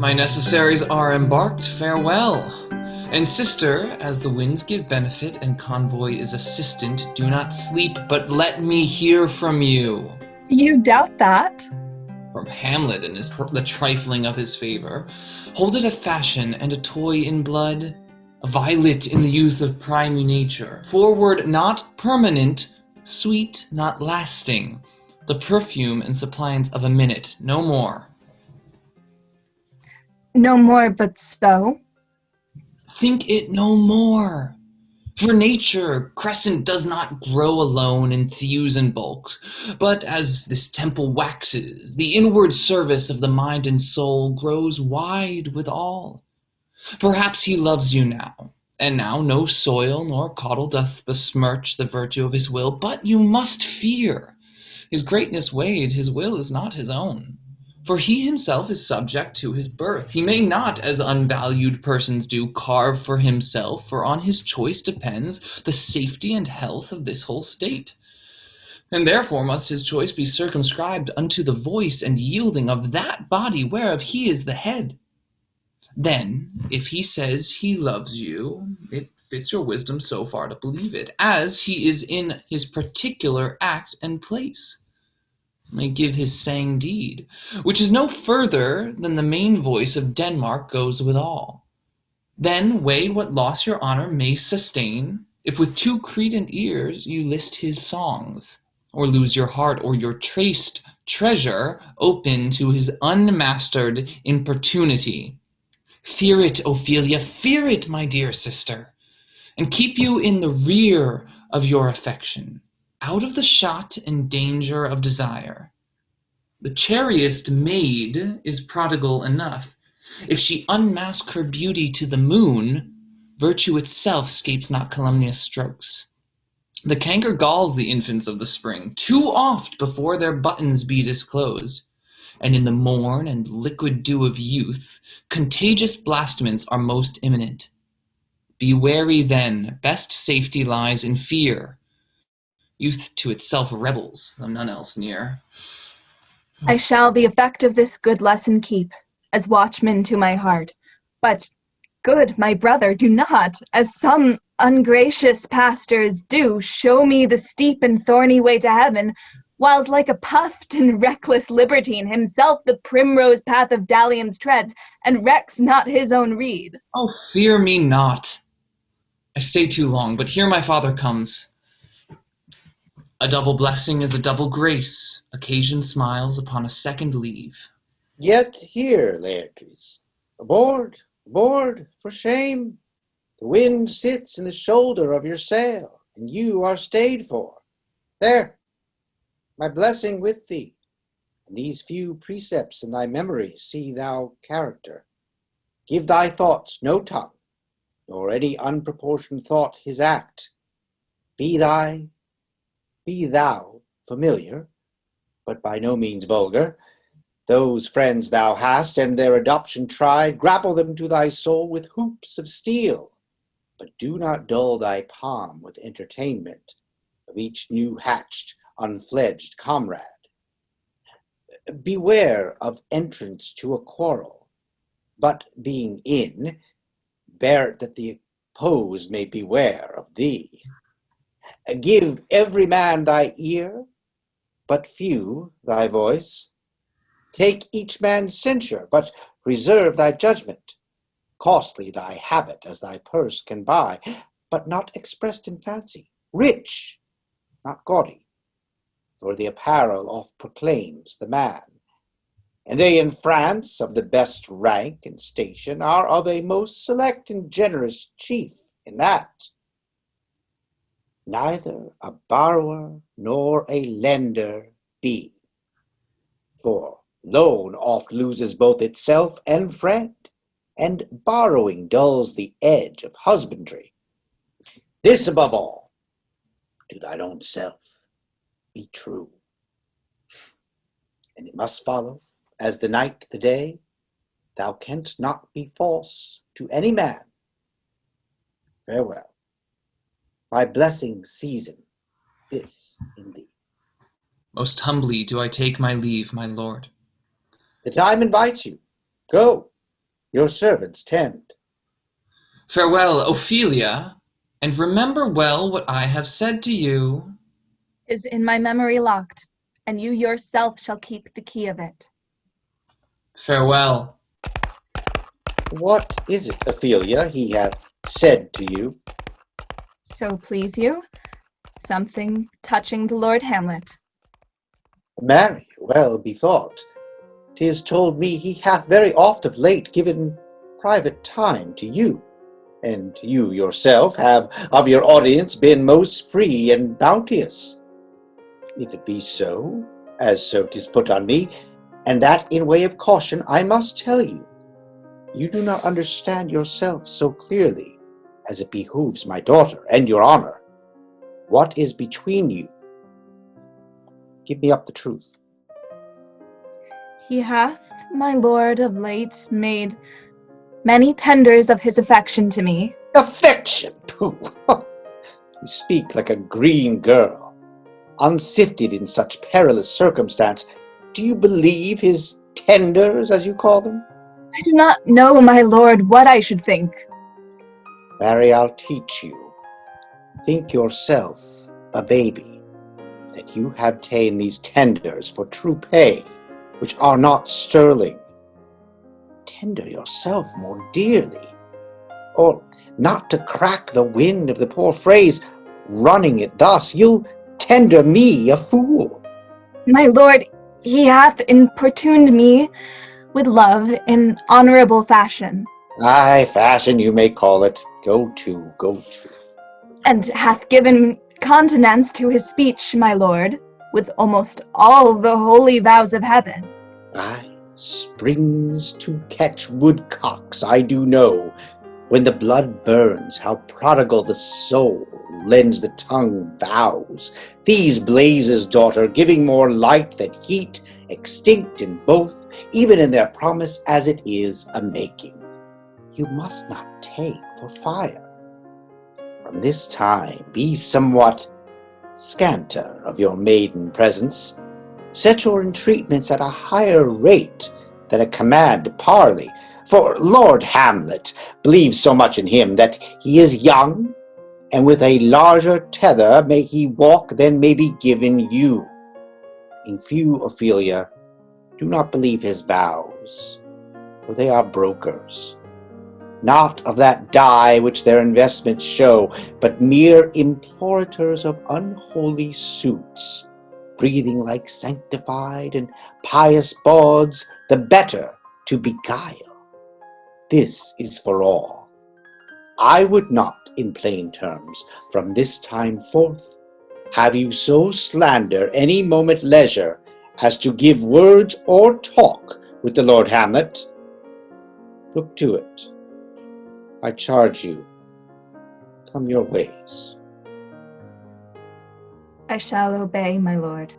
My necessaries are embarked, farewell. And sister, as the winds give benefit and convoy is assistant, do not sleep, but let me hear from you. You doubt that? From Hamlet and the trifling of his favor. Hold it a fashion and a toy in blood, a violet in the youth of prime nature. Forward not permanent, sweet not lasting, the perfume and suppliance of a minute, no more. No more but so. Think it no more. For nature, crescent does not grow alone in thews and bulks, but as this temple waxes, the inward service of the mind and soul grows wide withal. Perhaps he loves you now, and now no soil nor caudle doth besmirch the virtue of his will, but you must fear. His greatness weighed, his will is not his own. For he himself is subject to his birth. He may not, as unvalued persons do, carve for himself, for on his choice depends the safety and health of this whole state. And therefore must his choice be circumscribed unto the voice and yielding of that body whereof he is the head. Then, if he says he loves you, it fits your wisdom so far to believe it, as he is in his particular act and place. May give his sang deed, which is no further than the main voice of Denmark goes withal. Then weigh what loss your honor may sustain, if with too credent ears you list his songs, or lose your heart or your traced treasure open to his unmastered importunity. Fear it, Ophelia, fear it, my dear sister, and keep you in the rear of your affection, out of the shot and danger of desire. The chariest maid is prodigal enough. If she unmask her beauty to the moon, virtue itself scapes not calumnious strokes. The canker galls the infants of the spring too oft before their buttons be disclosed, and in the morn and liquid dew of youth, contagious blasphements are most imminent. Be wary then, best safety lies in fear. Youth to itself rebels, though none else near. I shall the effect of this good lesson keep, as watchman to my heart. But, good my brother, do not, as some ungracious pastors do, show me the steep and thorny way to heaven, whiles like a puffed and reckless libertine himself the primrose path of dalliance treads, and recks not his own reed. Oh, fear me not. I stay too long, but here my father comes. A double blessing is a double grace. Occasion smiles upon a second leave. Yet here, Laertes, aboard, aboard, for shame. The wind sits in the shoulder of your sail, and you are stayed for. There, my blessing with thee, and these few precepts in thy memory see thou character. Give thy thoughts no tongue, nor any unproportioned thought his act. Be thou familiar, but by no means vulgar. Those friends thou hast, and their adoption tried, grapple them to thy soul with hoops of steel, but do not dull thy palm with entertainment of each new-hatched, unfledged comrade. Beware of entrance to a quarrel, but being in, bear it that the opposed may beware of thee. Give every man thy ear, but few thy voice. Take each man's censure, but reserve thy judgment. Costly thy habit as thy purse can buy, but not expressed in fancy. Rich, not gaudy, for the apparel oft proclaims the man. And they in France of the best rank and station are of a most select and generous chief in that. Neither a borrower nor a lender be, for loan oft loses both itself and friend, and borrowing dulls the edge of husbandry. This above all, to thine own self be true. And it must follow, as the night the day, thou canst not be false to any man. Farewell. My blessing season this in thee. Most humbly do I take my leave, my lord. The time invites you. Go, Your servants tend. Farewell, Ophelia, and remember well what I have said to you. Is in my memory locked, and you yourself shall keep the key of it. Farewell. What is it, Ophelia, he hath said to you? So please you, something touching the Lord Hamlet. Marry, well bethought. 'Tis told me he hath very oft of late given private time to you, and you yourself have of your audience been most free and bounteous. If it be so, as so 'tis put on me, and that in way of caution, I must tell you, you do not understand yourself so clearly as it behooves my daughter and your honor. What is between you? Give me up the truth. He hath, my lord, of late made many tenders of his affection to me. Affection! Pooh! You speak like a green girl. Unsifted in such perilous circumstance, do you believe his tenders, as you call them? I do not know, my lord, what I should think. Mary, I'll teach you. Think yourself a baby, that you have ta'en these tenders for true pay, which are not sterling. Tender yourself more dearly, or, not to crack the wind of the poor phrase, running it thus, you'll tender me a fool. My lord, he hath importuned me with love in honorable fashion, Aye, fashion you may call it. Go to, go to. and hath given countenance to his speech, my lord, with almost all the holy vows of heaven. Aye, springs to catch woodcocks, I do know. When the blood burns, how prodigal the soul lends the tongue vows. These blazes, daughter, giving more light than heat, extinct in both, even in their promise as it is a making. You must not take for fire. From this time be somewhat scanter of your maiden presence. Set your entreatments at a higher rate than a command to parley. For Lord Hamlet believes so much in him that he is young, and with a larger tether may he walk than may be given you. In few, Ophelia, do not believe his vows, for they are brokers, not of that dye which their investments show, but mere implorators of unholy suits, breathing like sanctified and pious bawds, the better to beguile. This is for all. I would not, in plain terms, from this time forth, have you so slander any moment leisure as to give words or talk with the Lord Hamlet. Look to it. I charge you, come your ways. I shall obey, my lord.